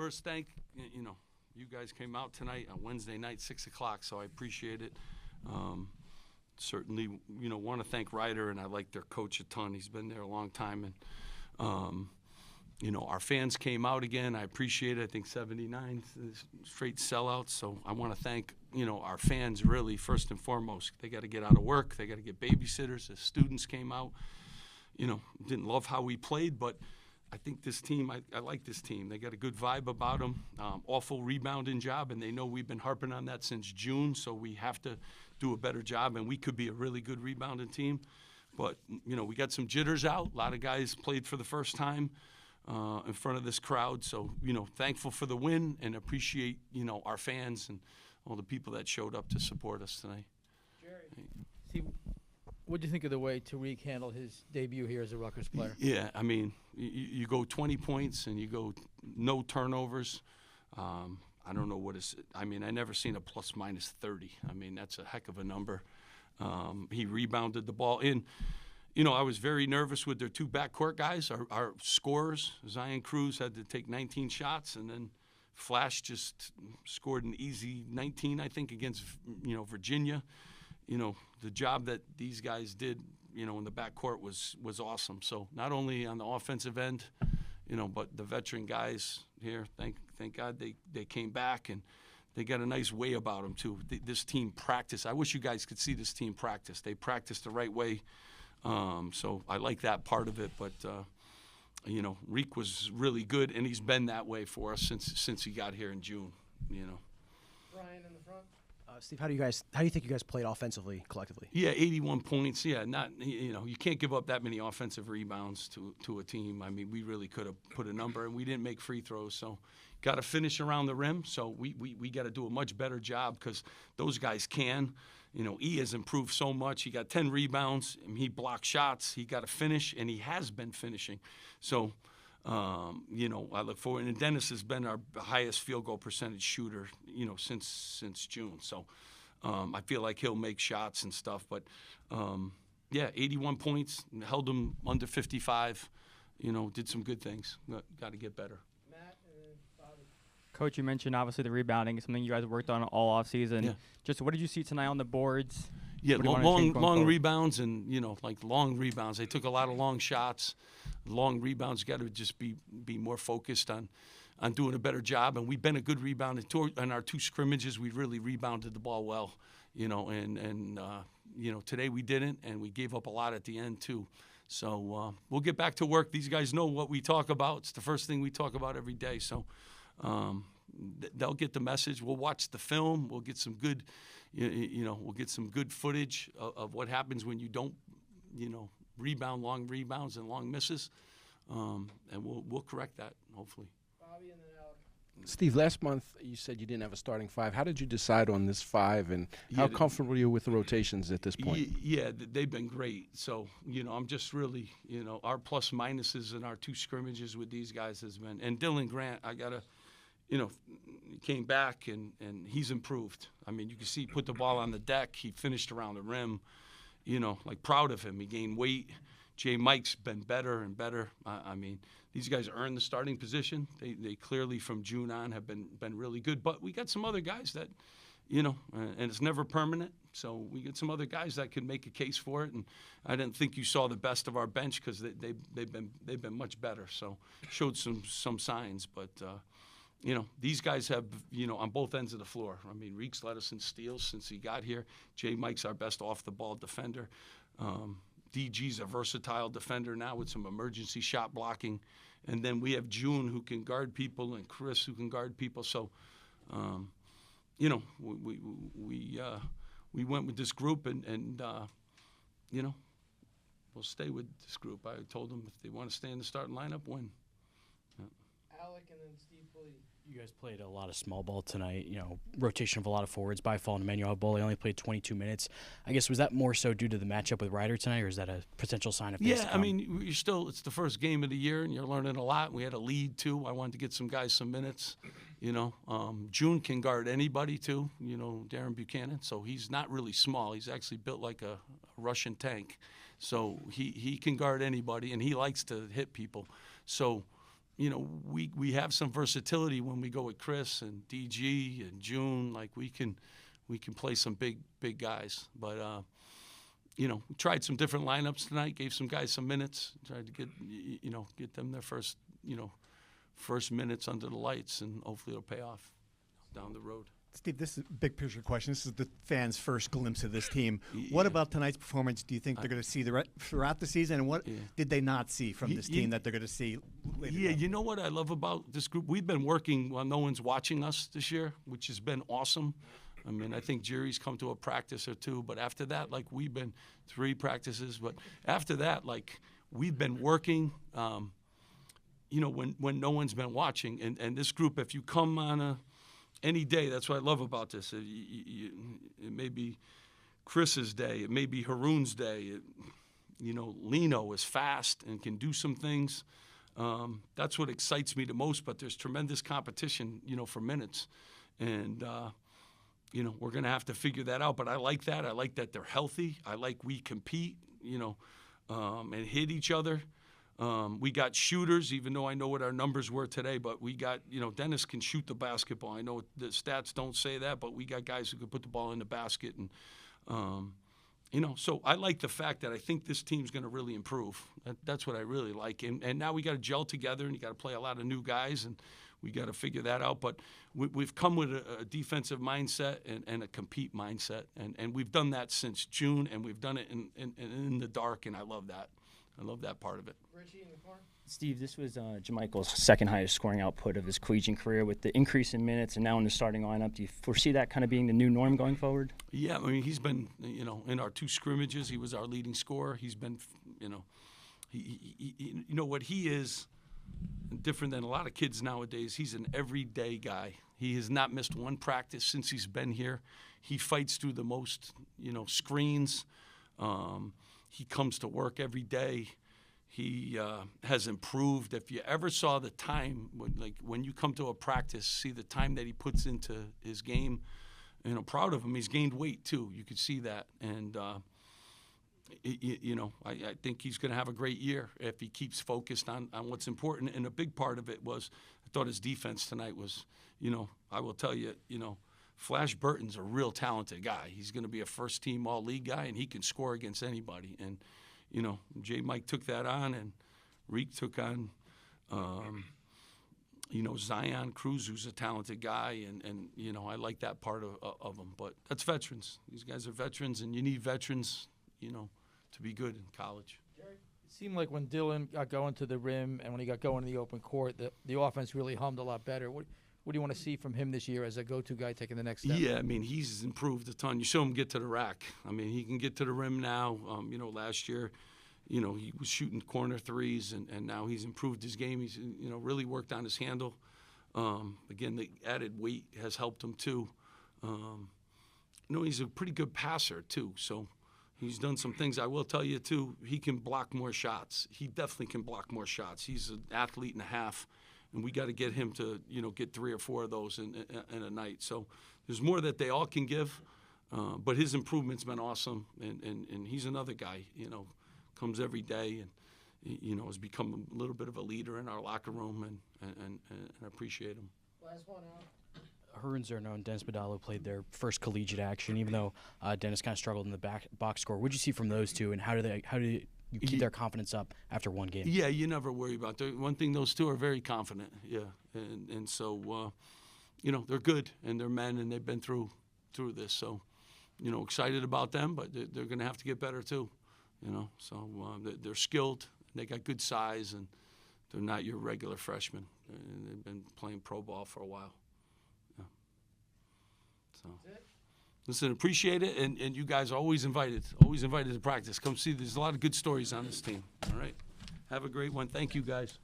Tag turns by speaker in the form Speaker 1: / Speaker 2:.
Speaker 1: first you guys came out tonight on Wednesday night, 6 o'clock, so I appreciate it. Certainly, want to thank Ryder, and I like their coach a ton. He's been there a long time, and our fans came out again. I appreciate it. I think 79 straight sellouts. So I want to thank, our fans really first and foremost. They got to get out of work. They got to get babysitters. The students came out. Didn't love how we played, but I think this team, I like this team. They got a good vibe about them. Awful rebounding job, and they know we've been harping on that since June, so we have to do a better job, and we could be a really good rebounding team. But, we got some jitters out. A lot of guys played for the first time in front of this crowd. So, thankful for the win and appreciate, our fans and all the people that showed up to support us tonight.
Speaker 2: Jerry, Steve, what do you think of the way Tariq handled his debut here as a Rutgers player?
Speaker 1: Yeah, I mean, you go 20 points and you go no turnovers. I don't know what is – I mean, I never seen a plus-minus 30. I mean, that's a heck of a number. He rebounded the ball in. I was very nervous with their two backcourt guys, our scorers. Zion Cruz had to take 19 shots, and then Flash just scored an easy 19, I think, against, Virginia. The job that these guys did, in the backcourt was awesome. So not only on the offensive end, but the veteran guys here, thank God they came back, and they got a nice way about them, too. This team practiced. I wish you guys could see this team practice. They practiced the right way. So I like that part of it, but Reek was really good, and he's been that way for us since he got here in June.
Speaker 2: Brian in the front.
Speaker 3: Steve, how do you think you guys played offensively collectively?
Speaker 1: Yeah, 81 points. Yeah, you can't give up that many offensive rebounds to a team. I mean, we really could have put a number, and we didn't make free throws, so got to finish around the rim. So we got to do a much better job because those guys can. E has improved so much. He got 10 rebounds. And he blocked shots. He got to finish, and he has been finishing. So, I look forward. And Dennis has been our highest field goal percentage shooter, since June. So I feel like he'll make shots and stuff. But, 81 points, held him under 55, did some good things. Got to get better.
Speaker 4: Coach, you mentioned obviously the rebounding is something you guys worked on all offseason.
Speaker 1: Yeah.
Speaker 4: Just what did you see tonight on the boards?
Speaker 1: Yeah, long rebounds and, long rebounds. They took a lot of long shots. Long rebounds, got to just be more focused on doing a better job. And we've been a good rebounder. In our two scrimmages, we really rebounded the ball well, and today we didn't, and we gave up a lot at the end too. So we'll get back to work. These guys know what we talk about. It's the first thing we talk about every day. So they'll get the message. We'll watch the film. We'll get some good, we'll get some good footage of what happens when you don't, rebound long rebounds and long misses, and we'll correct that hopefully.
Speaker 2: Bobby and then Alec.
Speaker 5: Steve, last month you said you didn't have a starting five. How did you decide on this five, and how comfortable are you with the rotations at this point?
Speaker 1: Yeah, they've been great. So, I'm just really, our plus minuses in our two scrimmages with these guys has been, and Dylan Grant, I got to, he came back and he's improved. I mean, you can see he put the ball on the deck. He finished around the rim, proud of him. He gained weight. Jay Mike's been better and better. I mean, these guys earned the starting position. They clearly from June on have been really good. But we got some other guys that, and it's never permanent. So we get some other guys that could make a case for it. And I didn't think you saw the best of our bench because they've been much better. So showed some signs. But these guys have, on both ends of the floor. I mean, Reeks led us in steals since he got here. Jay Mike's our best off-the-ball defender. DG's a versatile defender now with some emergency shot blocking. And then we have June who can guard people and Chris who can guard people. So, we went with this group and we'll stay with this group. I told them if they want to stay in the starting lineup, win. Yeah.
Speaker 2: Alec and then Steve Pulley.
Speaker 6: You guys played a lot of small ball tonight, rotation of a lot of forwards. By fall and Emmanuel Bowley only played 22 minutes. I guess, was that more so due to the matchup with Ryder tonight, or is that a potential sign of things to come?
Speaker 1: I mean, it's the first game of the year, and you're learning a lot. We had a lead, too. I wanted to get some guys some minutes, June can guard anybody, too, Darren Buchanan. So he's not really small. He's actually built like a Russian tank. So he can guard anybody, and he likes to hit people. So, we have some versatility when we go with Chris and DG and June. Like we can play some big guys. But we tried some different lineups tonight. Gave some guys some minutes. Tried to get them their first minutes under the lights, and hopefully it'll pay off down the road.
Speaker 7: Steve, this is a big picture question. This is the fans' first glimpse of this team. What about tonight's performance do you think they're going to see throughout the season, and what did they not see from this team that they're going to see later
Speaker 1: Yeah,
Speaker 7: down?
Speaker 1: you know what I love about this group? We've been working while no one's watching us this year, which has been awesome. I mean, I think Jerry's come to a practice or two, but after that, like, we've been 3 practices. But after that, like, we've been working, when no one's been watching. And this group, if you come on any day, that's what I love about this. It may be Chris's day. It may be Haroon's day. Lino is fast and can do some things. That's what excites me the most, but there's tremendous competition, for minutes. And, we're going to have to figure that out. But I like that. I like that they're healthy. I like we compete, and hit each other. We got shooters, even though I know what our numbers were today, but we got, Dennis can shoot the basketball. I know the stats don't say that, but we got guys who can put the ball in the basket. And, so I like the fact that I think this team's going to really improve. That's what I really like. And now we got to gel together, and you got to play a lot of new guys, and we got to figure that out. But we've come with a defensive mindset and a compete mindset, and we've done that since June, and we've done it in the dark, and I love that. I love that part of it.
Speaker 8: Steve, this was Jamichael's second highest scoring output of his collegiate career. With the increase in minutes and now in the starting lineup, do you foresee that kind of being the new norm going forward?
Speaker 1: Yeah, I mean, he's been, in our 2 scrimmages, he was our leading scorer. He's been, what he is different than a lot of kids nowadays. He's an everyday guy. He has not missed one practice since he's been here. He fights through the most, screens. He comes to work every day. He has improved. If you ever saw the time, when you come to a practice, see the time that he puts into his game, proud of him. He's gained weight too. You could see that. And, I think he's going to have a great year if he keeps focused on what's important. And a big part of it was, I thought his defense tonight was, I will tell you, Flash Burton's a real talented guy. He's going to be a first-team all-league guy, and he can score against anybody. And, J. Mike took that on, and Reek took on, Zion Cruz, who's a talented guy. And I like that part of him. But that's veterans. These guys are veterans, and you need veterans, to be good in college.
Speaker 2: It seemed like when Dylan got going to the rim and when he got going in the open court, the offense really hummed a lot better. What do you want to see from him this year as a go-to guy taking the next step?
Speaker 1: Yeah, I mean, he's improved a ton. You saw him get to the rack. I mean, he can get to the rim now. Last year, he was shooting corner threes, and now he's improved his game. He's, really worked on his handle. Again, the added weight has helped him, too. He's a pretty good passer, too, so he's done some things. I will tell you, too, he can block more shots. He definitely can block more shots. He's an athlete and a half. And we got to get him to, get 3 or 4 of those in a night. So there's more that they all can give, but his improvement's been awesome. And he's another guy, comes every day and, has become a little bit of a leader in our locker room, and I appreciate him.
Speaker 2: Last one out.
Speaker 6: Haroon Zerno and Dennis Badalo played their first collegiate action, even though Dennis kind of struggled in the box score. What did you see from those two, and how do you keep their confidence up after one game?
Speaker 1: Yeah, you never worry about that. One thing, those two are very confident, yeah. And so, they're good, and they're men, and they've been through this. So, excited about them, but they're going to have to get better too, So they're skilled, they got good size, and they're not your regular freshmen. And they've been playing pro ball for a while. Yeah. So. Listen, appreciate it, and you guys are always invited to practice. Come see, there's a lot of good stories on this team, all right? Have a great one. Thank you, guys.